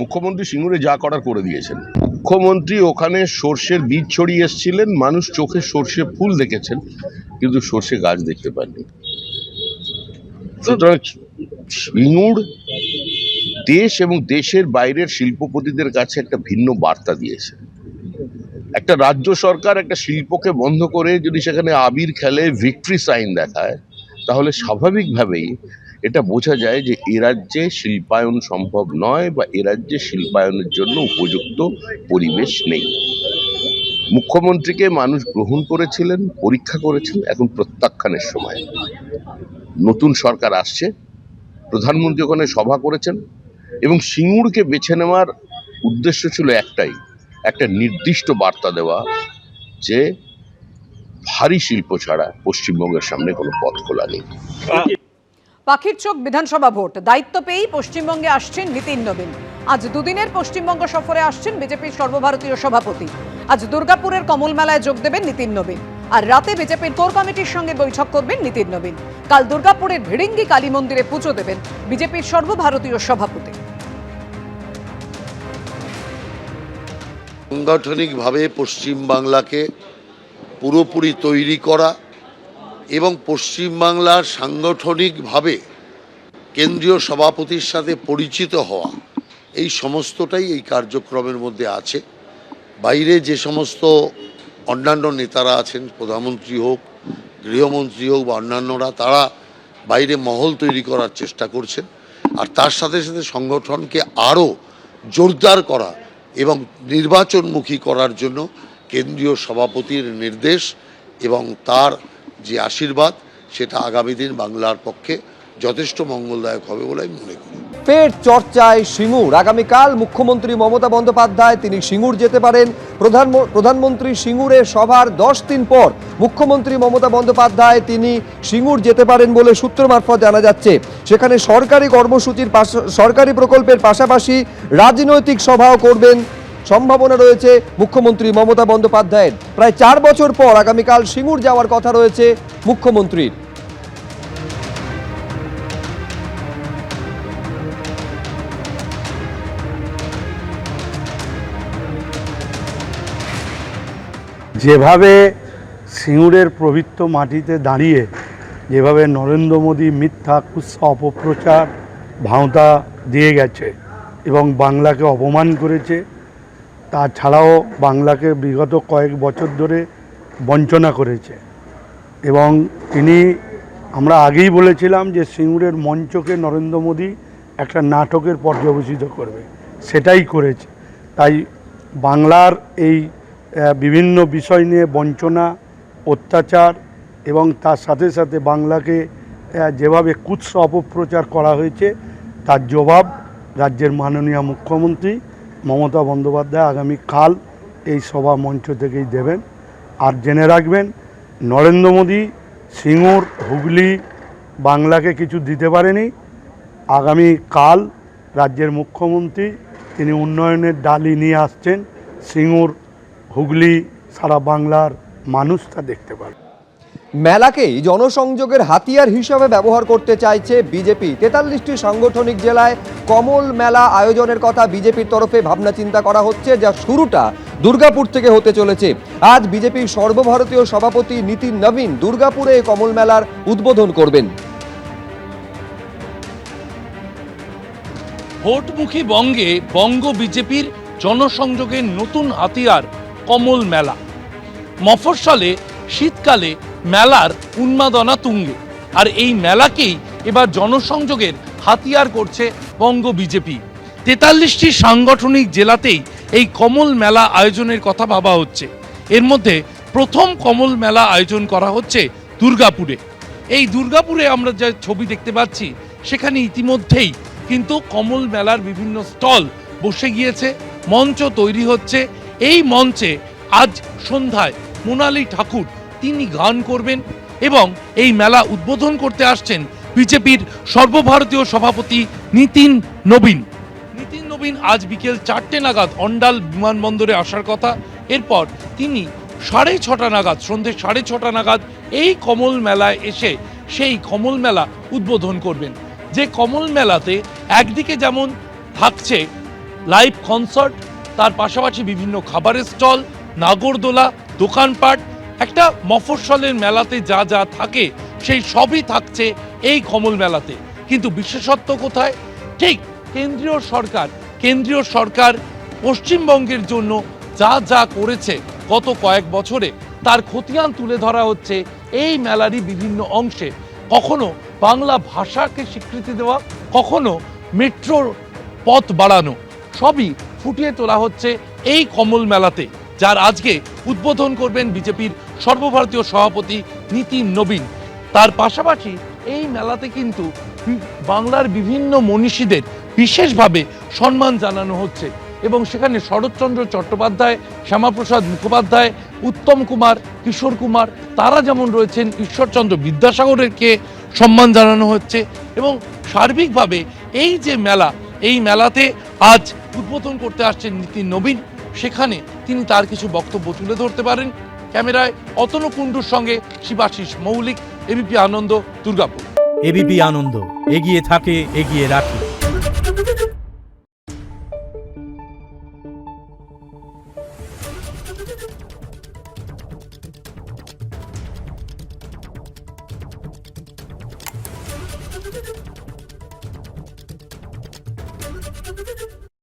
মুখ্যমন্ত্রী সিঙ্গুরে যা করার করে দিয়েছেন। মুখ্যমন্ত্রী ওখানে সর্ষের বীজ ছড়িয়ে এসেছিলেন, মানুষ চোখে সর্ষে ফুল দেখেছেন কিন্তু সর্ষে গাছ দেখতে পাননি। সুতরাং সিঙ্গুর দেশ এবং দেশের বাইরের শিল্পপতিদের কাছে একটা ভিন্ন বার্তা দিয়েছে। একটা রাজ্য সরকার একটা শিল্পকে বন্ধ করে যদি সেখানে আবির খেলে, ভিক্টরি সাইন দেখায়, তাহলে স্বাভাবিকভাবেই এটা বোঝা যায় যে এ রাজ্যে শিল্পায়ন সম্ভব নয় বা এ রাজ্যে শিল্পায়নের জন্য উপযুক্ত পরিবেশ নেই। মুখ্যমন্ত্রীকে মানুষ গ্রহণ করেছিলেন, পরীক্ষা করেছেন, এখন প্রত্যাখ্যানের সময়। নতুন সরকার আসছে, প্রধানমন্ত্রী ওখানে সভা করেছেন এবং সিঙ্গুরকে বেছে নেওয়ার উদ্দেশ্য ছিল একটাই, একটা নির্দিষ্ট বার্তা দেওয়া যে ভারী শিল্প ছাড়া পশ্চিমবঙ্গের সামনে কোনো পথ খোলা নেই। পাখির চোখ বিধানসভা ভোট, দায়িত্ব পেয়েই পশ্চিমবঙ্গে আসছেন নীতিন নবীন। আজ দুদিনের পশ্চিমবঙ্গ সফরে আসছেন বিজেপির সর্বভারতীয় সভাপতি। আজ দুর্গাপুরের কমল মেলায় যোগ দেবেন নীতিন নবীন, আর রাতে বিজেপির কোর কমিটির সঙ্গে বৈঠক করবেন নীতিন নবীন। কাল দুর্গাপুরের ভিড়িঙ্গি কালী মন্দিরে পুজো দেবেন বিজেপির সর্বভারতীয় সভাপতি। সাংগঠনিকভাবে পশ্চিমবাংলাকে পুরোপুরি তৈরি করা এবং পশ্চিমবাংলার সাংগঠনিকভাবে কেন্দ্রীয় সভাপতির সাথে পরিচিত হওয়া, এই সমস্তটাই এই কার্যক্রমের মধ্যে আছে। বাইরে যে সমস্ত অন্যান্য নেতারা আছেন, প্রধানমন্ত্রী হোক, গৃহমন্ত্রী হোক বা অন্যান্যরা, তারা বাইরে মহল তৈরি করার চেষ্টা করছেন। আর তার সাথে সাথে সংগঠনকে আরও জোরদার করা এবং নির্বাচনমুখী করার জন্য কেন্দ্রীয় সভাপতির নির্দেশ এবং তার যে আশীর্বাদ, সেটা আগামী দিন বাংলার পক্ষে যথেষ্ট মঙ্গলদায়ক হবে বলে আমি মনে করি। ফের চর্চায় সিঙ্গুর। আগামীকাল মুখ্যমন্ত্রী মমতা বন্দ্যোপাধ্যায় তিনি সিঙ্গুর যেতে পারেন। প্রধানমন্ত্রী সিঙ্গুরের সভার 10 দিন পর মুখ্যমন্ত্রী মমতা বন্দ্যোপাধ্যায় তিনি সিঙ্গুর যেতে পারেন বলে সূত্র মারফত জানা যাচ্ছে। সেখানে সরকারি কর্মসূচির সরকারি প্রকল্পের পাশাপাশি রাজনৈতিক সভাও করবেন সম্ভাবনা রয়েছে মুখ্যমন্ত্রী মমতা বন্দ্যোপাধ্যায়ের। প্রায় 4 বছর পর আগামীকাল সিঙ্গুর যাওয়ার কথা রয়েছে মুখ্যমন্ত্রীর। যেভাবে সিঙ্গুরের পবিত্র মাটিতে দাঁড়িয়ে যেভাবে নরেন্দ্র মোদী মিথ্যা কুৎসা অপপ্রচার ভাঁওতা দিয়ে গেছে এবং বাংলাকে অপমান করেছে, তাছাড়াও বাংলাকে বিগত কয়েক বছর ধরে বঞ্চনা করেছে এবং আমরা আগেই বলেছিলাম যে সিঙ্গুরের মঞ্চকে নরেন্দ্র মোদী একটা নাটকের পর্যবেসিত করবে, সেটাই করেছে। তাই বাংলার এই বিভিন্ন বিষয় নিয়ে বঞ্চনা, অত্যাচার এবং তার সাথে সাথে বাংলাকে যেভাবে কুৎসা অপপ্রচার করা হয়েছে, তার জবাব রাজ্যের মাননীয় মুখ্যমন্ত্রী মমতা বন্দ্যোপাধ্যায় আগামীকাল এই সভা মঞ্চ থেকেই দেবেন। আর জেনে রাখবেন, নরেন্দ্র মোদী সিঙ্গুর, হুগলি, বাংলাকে কিছু দিতে পারেনি। আগামীকাল রাজ্যের মুখ্যমন্ত্রী তিনি উন্নয়নের ডালি নিয়ে আসছেন, সিঙ্গুর, হুগলি, সারা বাংলার মানুষ তা দেখতে পারে। মেলাকেই জনসংযোগের হাতিয়ার হিসাবে ব্যবহার করতে চাইছে বিজেপি। 43টি সাংগঠনিক জেলায় কমল মেলা আয়োজনের কথা বিজেপির তরফে ভাবনা চিন্তা করা হচ্ছে, যা শুরুটা দুর্গাপুর থেকে হতে চলেছে। আজ বিজেপির সর্বভারতীয় সভাপতি নীতিন নবীন দুর্গাপুরে কমল মেলার উদ্বোধন করবেন। ভোটমুখী বঙ্গে বঙ্গ বিজেপির জনসংযোগের নতুন হাতিয়ার কমল মেলা। মফস্বলে শীতকালে মেলার উন্মাদনা তুঙ্গে, আর এই মেলাকেই এবার জনসংযোগের হাতিয়ার করছে বঙ্গ বিজেপি। 43টি সাংগঠনিক জেলাতেই এই কমল মেলা আয়োজনের কথা ভাবা হচ্ছে। এর মধ্যে প্রথম কমল মেলা আয়োজন করা হচ্ছে দুর্গাপুরে। এই দুর্গাপুরে আমরা যে ছবি দেখতে পাচ্ছি, সেখানে ইতিমধ্যেই কিন্তু কমল মেলার বিভিন্ন স্টল বসে গিয়েছে, মঞ্চ তৈরি হচ্ছে। এই মঞ্চে আজ সন্ধ্যায় মোনালি ঠাকুর তিনি গান করবেন এবং এই মেলা উদ্বোধন করতে আসছেন বিজেপির সর্বভারতীয় সভাপতি নীতিন নবীন। নীতিন নবীন আজ বিকেল 4টে নাগাদ অন্ডাল বিমানবন্দরে আসার কথা। এরপর তিনি সন্ধ্যে 6:30 নাগাদ এই কমল মেলায় এসে সেই কমল মেলা উদ্বোধন করবেন। যে কমল মেলাতে একদিকে যেমন থাকছে লাইভ কনসার্ট, তার পাশাপাশি বিভিন্ন খাবারের স্টল, নাগরদোলা, দোকানপাট, একটা মফস্বলের মেলাতে যা যা থাকে সেই সবই থাকছে এই কমল মেলাতে। কিন্তু বিশেষত্ব কোথায়? ঠিক কেন্দ্রীয় সরকার পশ্চিমবঙ্গের জন্য যা যা করেছে গত কয়েক বছরে তার খতিয়ান তুলে ধরা হচ্ছে এই মেলারই বিভিন্ন অংশে। কখনো বাংলা ভাষাকে স্বীকৃতি দেওয়া, কখনো মেট্রোর পথ বাড়ানো, সবই ফুটিয়ে তোলা হচ্ছে এই কমল মেলাতে, যার আজকে উদ্বোধন করবেন বিজেপির সর্বভারতীয় সভাপতি নীতিন নবীন। তার পাশাপাশি এই মেলাতে কিন্তু বাংলার বিভিন্ন মনীষীদের বিশেষভাবে সম্মান জানানো হচ্ছে এবং সেখানে শরৎচন্দ্র চট্টোপাধ্যায়, শ্যামাপ্রসাদ মুখোপাধ্যায়, উত্তম কুমার, কিশোর কুমার, তারা যেমন রয়েছেন, ঈশ্বরচন্দ্র বিদ্যাসাগরকে সম্মান জানানো হচ্ছে। এবং সার্বিকভাবে এই যে মেলা, এই মেলাতে আজ উদ্বোধন করতে আসছেন নীতিন নবীন, সেখানে তিনি তার কিছু বক্তব্য তুলে ধরতে পারেন। ক্যামেরায় অতনু কুণ্ডুর সঙ্গে শিবাশিস মৌলিক, এবিপি আনন্দ, দুর্গাপুর। এবিপি আনন্দ, এগিয়ে থাকে, এগিয়ে রাখে।